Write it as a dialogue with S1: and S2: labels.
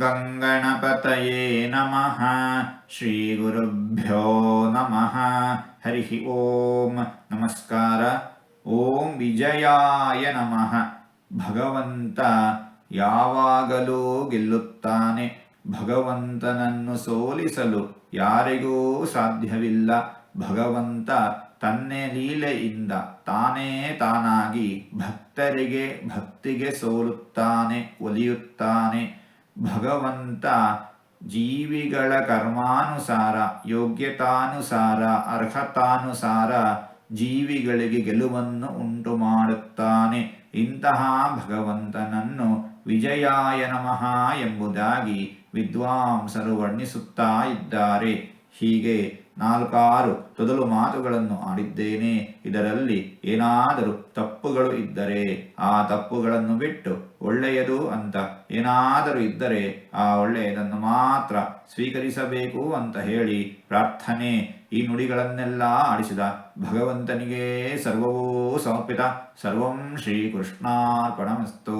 S1: ಗಂಗಣಪತಯೇ ನಮಃ. ಶ್ರೀ ಗುರುಭ್ಯೋ ನಮಃ. ಹರಿ ಓಂ. ನಮಸ್ಕಾರ. ಓಂ ವಿಜಯಾಯ ನಮಃ. ಭಗವಂತ ಯಾವಾಗಲೂ ಗೆಲ್ಲುತ್ತಾನೆ. ಭಗವಂತನನ್ನು ಸೋಲಿಸಲು ಯಾರಿಗೂ ಸಾಧ್ಯವಿಲ್ಲ. ಭಗವಂತ ತನ್ನೇ ಲೀಲೆಯಿಂದ ತಾನೇ ತಾನಾಗಿ ಭಕ್ತರಿಗೆ ಭಕ್ತಿಗೆ ಸೋಲುತ್ತಾನೆ, ಒಲಿಯುತ್ತಾನೆ. ಭಗವಂತ ಜೀವಿಗಳ ಕರ್ಮಾನುಸಾರ, ಯೋಗ್ಯತಾನುಸಾರ, ಅರ್ಹತಾನುಸಾರ ಜೀವಿಗಳಿಗೆ ಗೆಲುವನ್ನು ಉಂಟು ಮಾಡುತ್ತಾನೆ. ಇಂತಹ ಭಗವಂತನನ್ನು ವಿಜಯಾಯ ನಮಃ ಎಂಬುದಾಗಿ ವಿದ್ವಾಂಸರು ವರ್ಣಿಸುತ್ತಾ ಇದ್ದಾರೆ. ಹೀಗೆ 4-6 ತೊದಲು ಮಾತುಗಳನ್ನು ಆಡಿದ್ದೇನೆ. ಇದರಲ್ಲಿ ಏನಾದರೂ ತಪ್ಪುಗಳು ಇದ್ದರೆ ಆ ತಪ್ಪುಗಳನ್ನು ಬಿಟ್ಟು ಒಳ್ಳೆಯದು ಅಂತ ಏನಾದರೂ ಇದ್ದರೆ ಆ ಒಳ್ಳೆಯದನ್ನು ಮಾತ್ರ ಸ್ವೀಕರಿಸಬೇಕು ಅಂತ ಹೇಳಿ ಪ್ರಾರ್ಥನೆ. ಈ ನುಡಿಗಳನ್ನೆಲ್ಲ ಆಡಿಸಿದ ಭಗವಂತನಿಗೆ ಸರ್ವವೂ ಸಮರ್ಪಿತ. ಸರ್ವಂ ಶ್ರೀಕೃಷ್ಣಾರ್ಪಣಮಸ್ತು.